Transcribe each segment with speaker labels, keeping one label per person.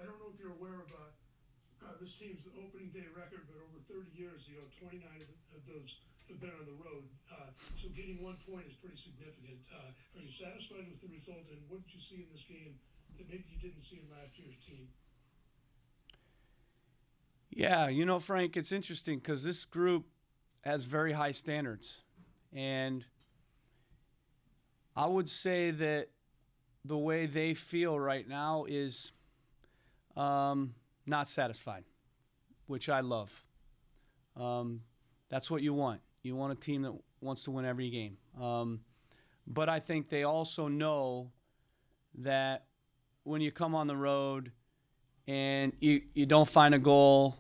Speaker 1: I don't know if you're aware of this team's opening day record, but over 30 years, 29 of those have been on the road. So getting 1 point is pretty significant. Are you satisfied with the result, and what did you see in this game that maybe you didn't see in last year's team?
Speaker 2: Yeah, Frank, it's interesting because this group has very high standards. And I would say that the way they feel right now is not satisfied, which I love. Um, that's what you want. You want a team that wants to win every game. But I think they also know that when you come on the road and you don't find a goal,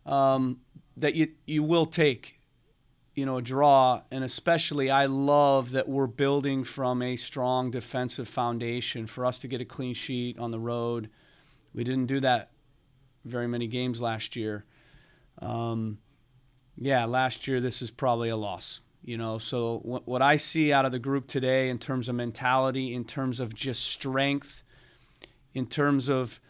Speaker 2: that you will take a draw. And especially I love that we're building from a strong defensive foundation. For us to get a clean sheet on the road, we didn't do that very many games last year. Last year this is probably a loss. So what I see out of the group today in terms of mentality, in terms of just strength, in terms of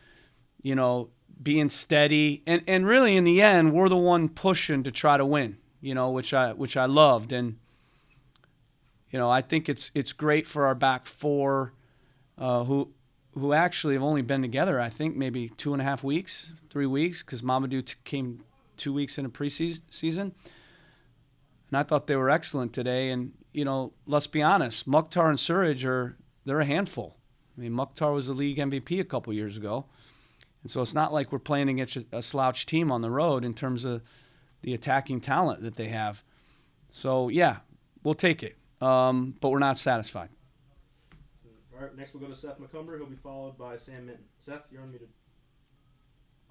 Speaker 2: being steady, and really in the end we're the one pushing to try to win, which I loved. And I think it's great for our back four, who actually have only been together, I think, maybe 2.5 weeks, 3 weeks, because Mamadou came 2 weeks into preseason. And I thought they were excellent today. And, let's be honest, Mukhtar and Suraj they're a handful. I mean, Mukhtar was the league MVP a couple years ago. And so it's not like we're playing against a slouch team on the road in terms of the attacking talent that they have. So, yeah, we'll take it. But we're not satisfied.
Speaker 3: All right, next we'll go to Seth McCumber. He'll be followed by Sam Minton. Seth, you're unmuted.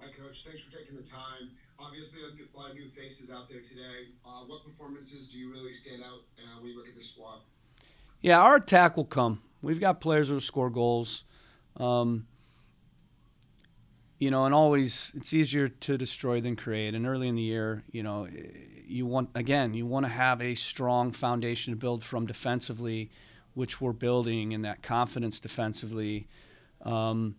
Speaker 4: Hi, Coach. Thanks for taking the time. Obviously, a lot of new faces out there today. What performances do you really stand out when you look at the squad?
Speaker 2: Yeah, our attack will come. We've got players who score goals. And always it's easier to destroy than create. And early in the year, you want to have a strong foundation to build from defensively, which we're building, and that confidence defensively. I'm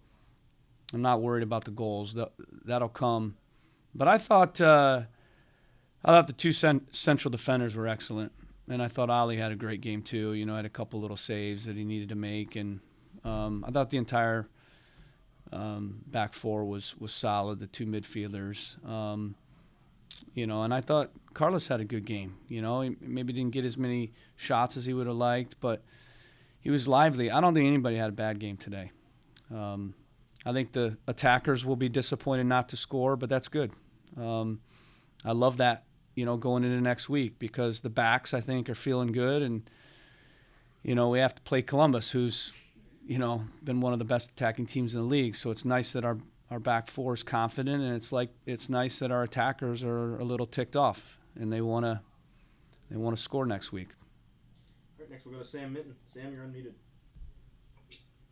Speaker 2: not worried about the goals. That'll come. But I thought the two central defenders were excellent. And I thought Ali had a great game too. Had a couple little saves that he needed to make. And I thought the entire back four was solid, the two midfielders. And I thought Carlos had a good game. He maybe didn't get as many shots as he would have liked, but he was lively. I don't think anybody had a bad game today. I think the attackers will be disappointed not to score, but that's good. I love that, going into next week, because the backs, I think, are feeling good. And, we have to play Columbus, who's, been one of the best attacking teams in the league. So it's nice that our back four is confident, and it's nice that our attackers are a little ticked off, and they want to score next week.
Speaker 3: All right, next we'll go to Sam Minton. Sam, you're unmuted.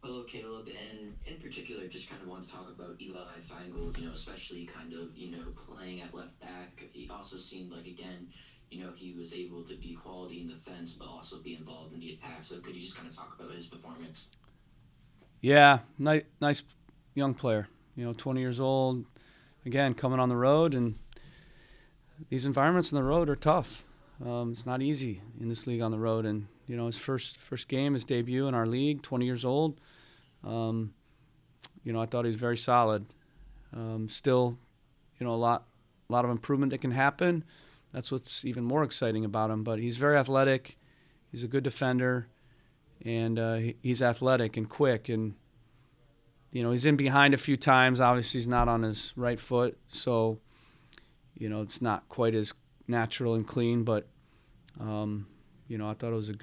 Speaker 5: Hello, Caleb, and in particular, just kind of want to talk about Eli Feingold, especially kind of, playing at left back. He also seemed like, again, he was able to be quality in defense, but also be involved in the attack. So could you just kind of talk about his performance?
Speaker 2: Yeah, nice young player, 20 years old, again, coming on the road, and these environments on the road are tough. It's not easy in this league on the road, and his first game, his debut in our league, 20 years old. I thought he was very solid. Still, a lot of improvement that can happen. That's what's even more exciting about him. But he's very athletic. He's a good defender, and he's athletic and quick. And he's in behind a few times. Obviously, he's not on his right foot, so it's not quite as natural and clean. But I thought it was a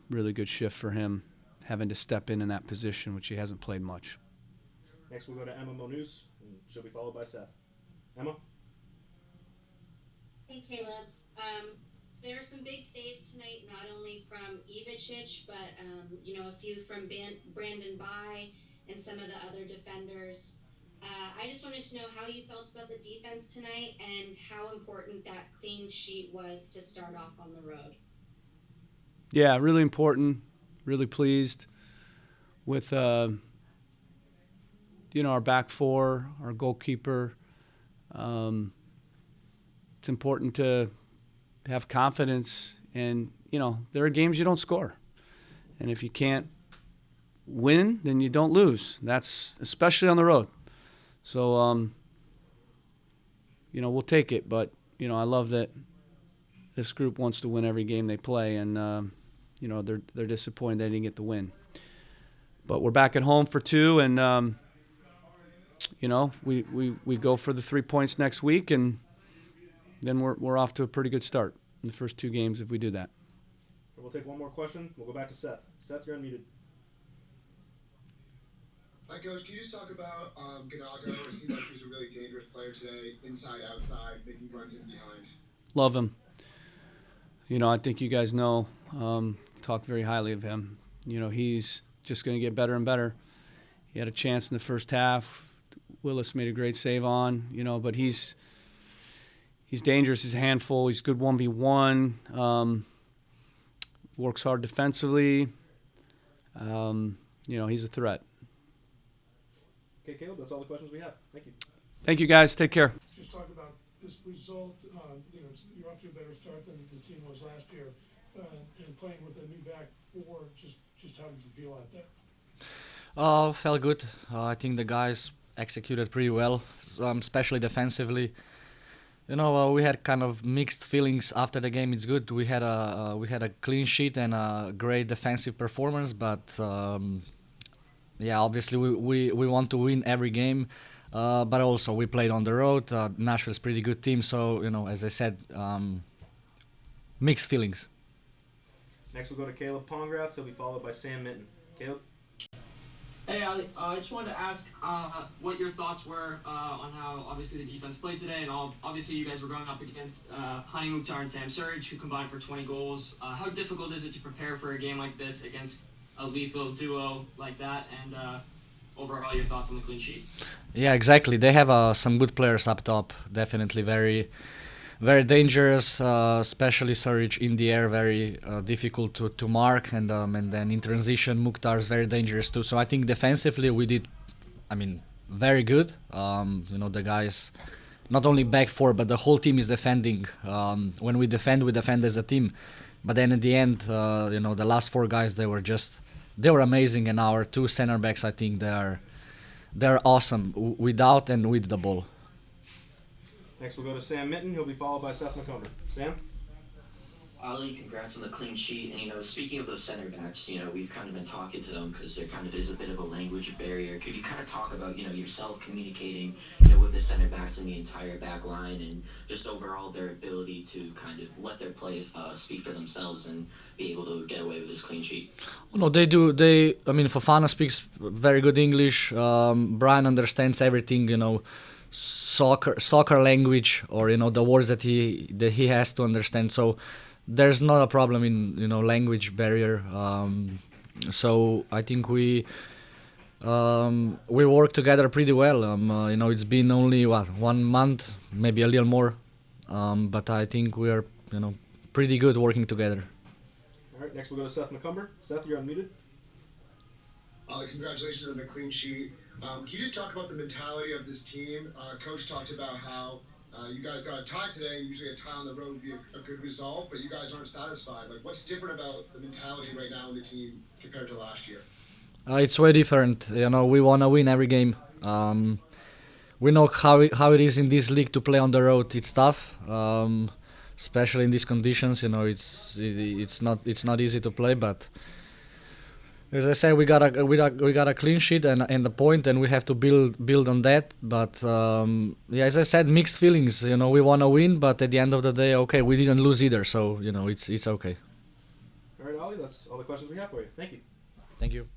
Speaker 2: really good shift for him, having to step in that position, which he hasn't played much.
Speaker 3: Next we'll go to Emma Monus, and she'll be followed by Seth. Emma?
Speaker 6: Hey, Caleb. So there were some big saves tonight, not only from Ivicic, but a few from Brandon By and some of the other defenders. I just wanted to know how you felt about the defense tonight and how important that clean sheet was to start off on the road.
Speaker 2: Yeah, really important. Really pleased with our back four, our goalkeeper. It's important to have confidence, and there are games you don't score, and if you can't win, then you don't lose. That's especially on the road. So we'll take it, but I love that this group wants to win every game they play, and they're disappointed they didn't get the win. But we're back at home for 2, and we go for the 3 points next week, and then we're off to a pretty good start in the first 2 games if we do that.
Speaker 3: We'll take one more question. We'll go back to Seth. Seth, you're unmuted.
Speaker 4: Hi, Coach. Can you just talk about Ganago? It seemed like he was a really dangerous player today, inside, outside, making runs in behind.
Speaker 2: Love him. I think you guys know, talk very highly of him. He's just going to get better and better. He had a chance in the first half. Willis made a great save on, but he's dangerous. He's a handful. He's good 1v1. Works hard defensively. He's a threat.
Speaker 3: Okay, Caleb, that's all the questions we have. Thank you.
Speaker 2: Thank you, guys. Take care.
Speaker 1: Just talk about this result. You're off to a better start than the team was last year, and playing with a new back four. Just how did you feel out there?
Speaker 7: Felt good. I think the guys executed pretty well, especially defensively. We had kind of mixed feelings after the game. It's good. We had a clean sheet and a great defensive performance, but obviously we want to win every game. But also we played on the road. Nashville's a pretty good team, so as I said, mixed feelings.
Speaker 3: Next we'll go to Caleb Pongratz. He'll be followed by Sam Minton. Caleb?
Speaker 8: Hey, Ali, I just wanted to ask what your thoughts were on how obviously the defense played today, and obviously you guys were going up against Hani Mukhtar and Sam Surridge, who combined for 20 goals. How difficult is it to prepare for a game like this against a lethal duo like that, and overall your thoughts on the clean sheet?
Speaker 7: Yeah, exactly. They have some good players up top, definitely very, very dangerous, especially Surridge in the air, very difficult to mark, and then in transition, Mukhtar is very dangerous too. So I think defensively we did, very good. The guys, not only back four, but the whole team is defending. When we defend as a team. But then at the end, the last 4 guys, they were amazing, and our 2 center backs, I think they're awesome without and with the ball.
Speaker 3: Next we'll go to Sam Minton. He'll be followed by Seth McCumber. Sam?
Speaker 5: Ali, congrats on the clean sheet. And, speaking of those center backs, we've kind of been talking to them because there kind of is a bit of a language barrier. Could you kind of talk about, yourself communicating, with the center backs and the entire back line, and just overall their ability to kind of let their plays speak for themselves and be able to get away with this clean sheet?
Speaker 7: No, they do. Fofana speaks very good English. Brian understands everything, soccer language, or the words that he has to understand. So there's not a problem in language barrier. So I think we work together pretty well. It's been only 1 month, maybe a little more, but I think we are pretty good working together.
Speaker 3: All right, next we'll go to Seth McCumber. Seth, you're unmuted.
Speaker 4: Congratulations on the clean sheet. Can you just talk about the mentality of this team? Coach talked about how you guys got a tie today. Usually a tie on the road would be a good result, but you guys aren't satisfied. What's different about the mentality right now in the team compared to last year?
Speaker 7: It's way different. We want to win every game. We know how it is in this league to play on the road. It's tough, especially in these conditions. It's not easy to play, but as I said, we got a clean sheet and a point, and we have to build on that. But as I said, mixed feelings. We want to win, but at the end of the day, okay, we didn't lose either, so it's okay.
Speaker 3: All right, Ali, that's all the questions we have for you. Thank you.
Speaker 7: Thank you.